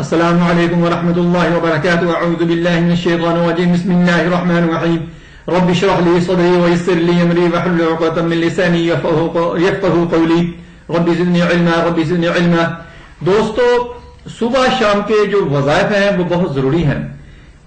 السلام علیکم ورحمۃ اللہ وبرکاتہ. اعوذ باللہ من الشیطان الرجیم. بسم اللہ الرحمن الرحیم. رب اشرح لي صدری ويسر لي امری واحلل عقدۃ من لسانی یفقهوا قولی. رب زدنی علما رب زدنی علما. دوستو، صبح شام کے جو وظائف ہیں وہ بہت ضروری ہیں.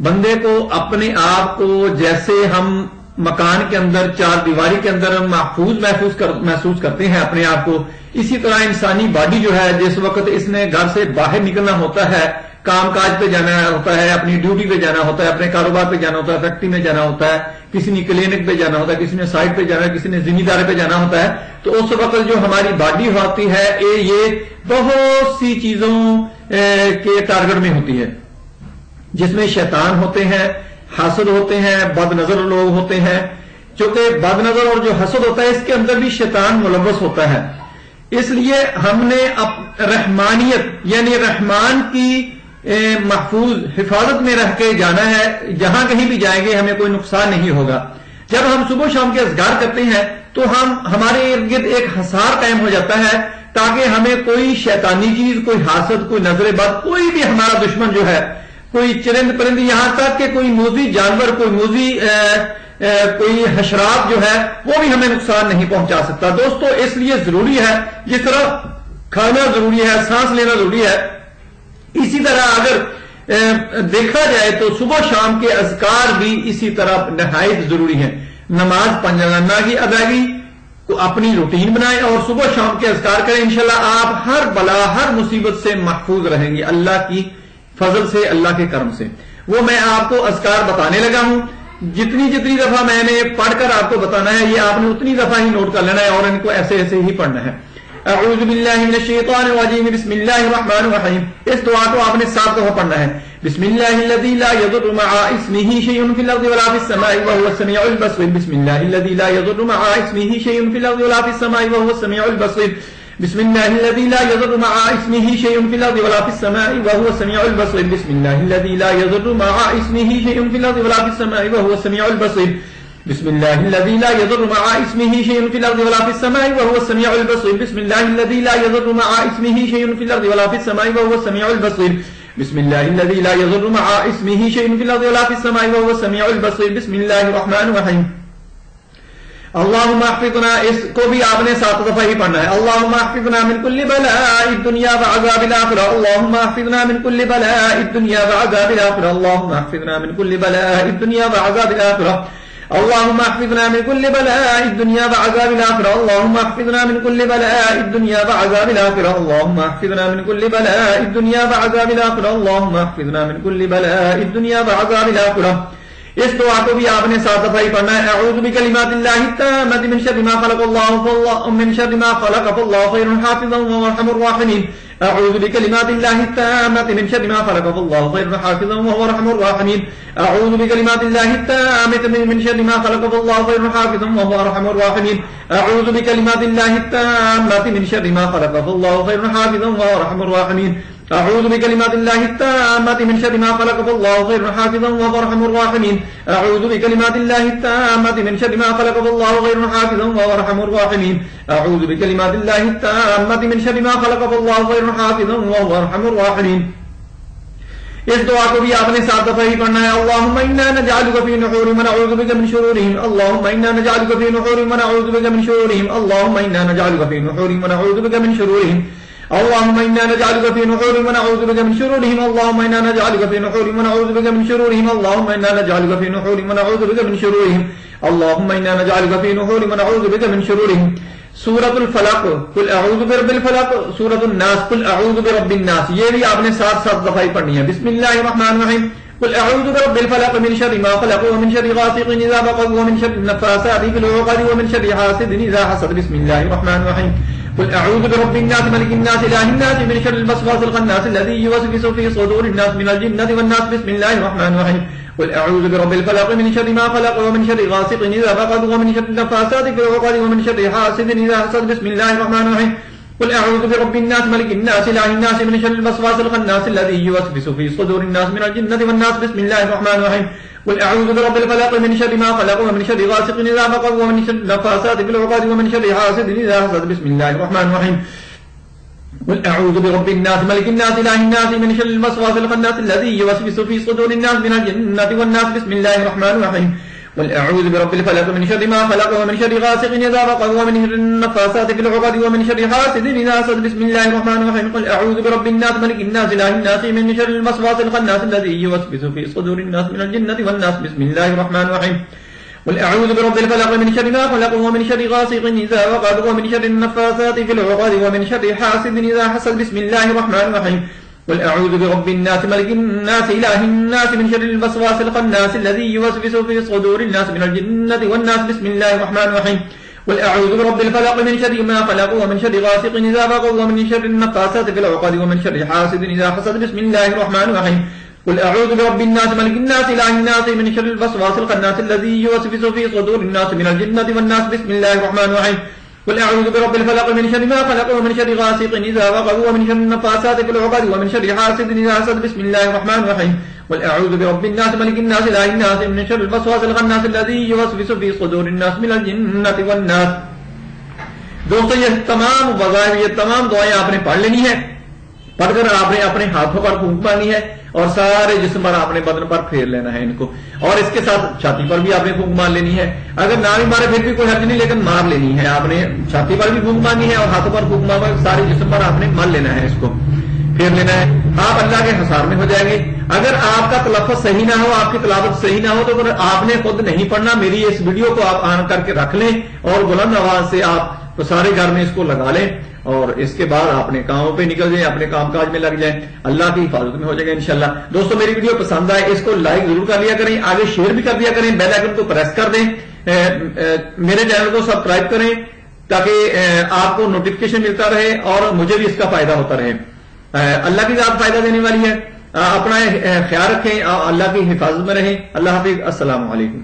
بندے کو اپنے آپ کو جیسے ہم مکان کے اندر چار دیواری کے اندر محسوس کرتے ہیں اپنے آپ کو، اسی طرح انسانی باڈی جو ہے جس وقت اس نے گھر سے باہر نکلنا ہوتا ہے، کام کاج پہ جانا ہوتا ہے، اپنی ڈیوٹی پہ جانا ہوتا ہے، اپنے کاروبار پہ جانا ہوتا ہے، فیکٹری میں جانا ہوتا ہے، کسی نے کلینک پہ جانا ہوتا ہے، کسی نے سائٹ پہ جانا ہے، کسی نے ذمہ داری پہ جانا ہوتا ہے، تو اس وقت جو ہماری باڈی ہوتی ہے یہ بہت سی چیزوں کے ٹارگٹ میں ہوتی ہے، جس میں شیطان ہوتے ہیں، حاسد ہوتے ہیں، بد نظر لوگ ہوتے ہیں. چونکہ بد نظر اور جو حسد ہوتا ہے اس کے اندر بھی شیطان ملوث ہوتا ہے. اس لیے ہم نے رحمانیت یعنی رحمان کی محفوظ حفاظت میں رہ کے جانا ہے. جہاں کہیں بھی جائیں گے ہمیں کوئی نقصان نہیں ہوگا. جب ہم صبح شام کے اذکار کرتے ہیں تو ہمارے ارد گرد ایک حصار قائم ہو جاتا ہے تاکہ ہمیں کوئی شیطانی چیز، کوئی حاسد، کوئی نظر بد، کوئی بھی ہمارا دشمن جو ہے، کوئی چرند پرند، یہاں تک کہ کوئی موذی جانور، کوئی موذی کوئی حشرات جو ہے وہ بھی ہمیں نقصان نہیں پہنچا سکتا. دوستو، اس لیے ضروری ہے، جس طرح کھانا ضروری ہے، سانس لینا ضروری ہے، اسی طرح اگر دیکھا جائے تو صبح شام کے اذکار بھی اسی طرح نہایت ضروری ہیں. نماز پنجانہ کی ادائیگی کو اپنی روٹین بنائیں اور صبح شام کے اذکار کریں. انشاءاللہ آپ ہر بلا، ہر مصیبت سے محفوظ رہیں گے اللہ کی فضل سے، اللہ کے کرم سے. وہ میں آپ کو اذکار بتانے لگا ہوں. جتنی دفعہ میں نے پڑھ کر آپ کو بتانا ہے یہ آپ نے اتنی دفعہ ہی نوٹ کر لینا ہے اور ان کو ایسے ہی پڑھنا ہے. اعوذ باللہ من الشیطان الرجیم. بسم اللہ الرحمن الرحیم. اس دعا کو آپ نے 7 دفعہ پڑھنا ہے. بسم اللہ الذی لا یضر مع اسمہ شیء فی الارض ولا فی السماء وهو السمیع البصیر. بسم اللہ الذی لا یضر مع اسمہ شیء فی الارض ولا فی السماء وهو السمیع البصیر. بسم الله الذي لا يضر مع اسمه شيء في الارض ولا في السماء وهو السميع البصير. بسم الله الذي لا يضر مع اسمه شيء في الارض ولا في السماء وهو السميع البصير. بسم الله الذي لا يضر مع اسمه شيء في الارض ولا في السماء وهو السميع البصير. بسم الله الذي لا يضر مع اسمه شيء في الارض ولا في السماء وهو السميع البصير. بسم الله الذي لا يضر مع اسمه شيء في الارض ولا في السماء وهو السميع البصير. بسم الله الرحمن الرحيم. اللہم احفظنا، اس کو بھی آپ نے 7 دفعہ ہی پڑھنا ہے. اللہم احفظنا من کل بلاء الدنیا وعذاب الآخرہ. اللہم احفظنا من کل بلاء الدنیا وعذاب الآخرہ. اللہم احفظنا من کل بلاء الدنیا وعذاب الآخرہ. اللہم احفظنا من کل بلاء الدنیا وعذاب الآخرہ. اللہم احفظنا من کل بلاء الدنیا وعذاب الآخرہ. اللہم احفظنا من کل بلاء الدنیا وعذاب الآخرہ. اللہم احفظنا من کل بلاء الدنیا وعذاب الآخرہ. اس دعا کو بھی آپ نے 7 دفعہ ہی پڑھنا ہے. اعوذ بکلمات اللہ التامۃ من شر ما خلق اللہ من شر ما خلق فاللہ خیر حافظا وهو ارحم الراحمین. اعوذ بکلمات اللہ التامۃ من شر ما خلق فاللہ خیر حافظا وهو ارحم الراحمین. اعوذ بکلمات اللہ التامۃ من شر ما خلق فاللہ خیر حافظا وهو ارحم الراحمین. اعوذ بکلمات اللہ التامۃ من شر ما خلق فاللہ خیر حافظا وهو ارحم الراحمین. اعوذ بکلمات اللہ التامۃ من شر ما خلق فاللہ خیر حافظا وهو ارحم الراحمین. اعوذ بکلمات اللہ التامۃ من شر ما خلق فاللہ خیر حافظا وهو ارحم الراحمین. اعوذ بکلمات اللہ التامۃ من شر ما خلق فاللہ خیر حافظا وهو ارحم الراحمین. اس دعا کو بھی آپ نے 7 دفعہ ہی پڑھنا ہے. اللہم انا نجعلک فی نحورہم ونعوذ بک من شرورہم. اللہم انا نجعلک فی نحورہم ونعوذ بک من شرورہم. اللہم انا نجعلک فی نحورہم ونعوذ بک من شرورہم. اللهم إنا نجعلك في نحورهم ونعوذ بك من شرورهم. اللهم إنا نجعلك في نحورهم ونعوذ بك من شرورهم. اللهم إنا نجعلك في نحورهم ونعوذ بك من شرورهم. اللهم إنا نجعلك في نحورهم ونعوذ بك من شرورهم. سورة الفلق قل اعوذ برب الفلق. سورة الناس قل اعوذ برب الناس. یہ بھی آپ نے 7 دفعہ ہی پڑھنی ہے. بسم اللہ الرحمن الرحیم. قل اعوذ برب الفلق من شر ما خلق ومن شر غاسق اذا وقب ومن شر النفاثات في العقد ومن شر حاسد اذا حسد. بسم الله الرحمن الرحيم. قل اعوذ برب الناس ملك الناس اله الناس من شر الوسواس الخناس الذي يوسوس في صدور الناس من الجنة والناس. بسم الله الرحمن الرحيم. قل اعوذ برب الفلق من شر ما خلق ومن شر غاسق اذا وقب ومن شر النفاثات في العقد ومن شر حاسد اذا حسد. بسم الله الرحمن الرحيم. قل اعوذ برب الناس ملك الناس اله الناس من شر الوسواس الخناس الذي يوسوس في صدور الناس من الجنة والناس. بسم الله الرحمن الرحيم. قل اعوذ برب الفلق من شر ما خلق ومن شر غاسق اذا وقب ومن شر النفاثات في العقد ومن شر حاسد اذا حسد. بسم الله الرحمن الرحيم. قل اعوذ برب الناس ملك الناس اله الناس من شر الوسواس الخناس الذي يوسوس في صدور الناس من الجنة والناس بسم الله الرحمن الرحيم قل اعوذ برب الفلق من شر ما خلق ومن شر غاسق اذا وقب ومن شر النفاثات في العقد ومن شر حاسد اذا حسد بسم الله الرحمن الرحيم قل اعوذ برب الناس ملك الناس اله الناس من شر الوسواس الخناس الذي يوسوس في صدور الناس من الجنة والناس بسم الله الرحمن الرحيم قل اعوذ برب الفلق من شر ما خلق ومن شر غاسق اذا وقب ومن شر النفاثات في العقد ومن شر حاسد اذا حسد بسم الله الرحمن الرحيم قل اعوذ برب الناس ملك الناس اله الناس من شر الوسواس الخناس الذي يوسوس في صدور الناس من الجنة والناس بسم الله الرحمن الرحيم قل اعوذ برب الفلق من شر ما خلق ومن شر غاسق اذا وقب ومن شر النفاثات في العقد ومن شر حاسد اذا حسد بسم الله الرحمن الرحيم قل اعوذ برب الناس ملك الناس اله الناس من شر الوسواس الخناس الذي يوسوس في صدور الناس من الجنة والناس بسم الله الرحمن الرحيم قل اعوذ برب الفلق من شر ما خلق ومن شر غاسق اذا وقب ومن شر النفاثات في العقد ومن شر حاسد اذا حسد بسم الله الرحمن الرحيم قل اعوذ برب الناس ملك الناس اله الناس من شر الوسواس الخناس الذي يوسوس في صدور الناس من الجنة والناس. دوستو یہ تمام وظائف یہ تمام دعائیں آپ نے پڑھ لینی ہے. پڑھ کر آپ نے اپنے ہاتھوں پر پھونک مارنی ہے اور سارے جسم پر آپ نے بدن پر پھیر لینا ہے ان کو, اور اس کے ساتھ چھاتی پر بھی آپ نے پھونک مار لینی ہے. اگر نہ بھی مارے پھر بھی کوئی حرج نہیں, لیکن مار لینی ہے. آپ نے چھاتی پر بھی پھونک مارنی ہے اور ہاتھوں پر پھونک مار سارے جسم پر آپ نے مار لینا ہے, اس کو پھیر لینا ہے. آپ اللہ کے حصار میں ہو جائیں گے. اگر آپ کا تلفظ صحیح نہ ہو, آپ کی تلاوت صحیح نہ ہو, تو پھر آپ نے خود نہیں پڑھنا. میری اس ویڈیو کو آپ آن کر کے رکھ لیں اور بلند آواز سے آپ تو سارے گھر میں اس کو لگا لیں, اور اس کے بعد اپنے کاموں پہ نکل جائیں, اپنے کام کاج میں لگ جائیں. اللہ کی حفاظت میں ہو جائے گا انشاءاللہ. دوستو میری ویڈیو پسند آئے اس کو لائک ضرور کر لیا کریں, آگے شیئر بھی کر دیا کریں, بیل آئیکن کو پریس کر دیں, میرے چینل کو سبسکرائب کریں تاکہ آپ کو نوٹیفکیشن ملتا رہے اور مجھے بھی اس کا فائدہ ہوتا رہے. اللہ کی ذات فائدہ دینے والی ہے. اپنا خیال رکھیں, اللہ کی حفاظت میں رہیں. اللہ حافظ. السلام علیکم.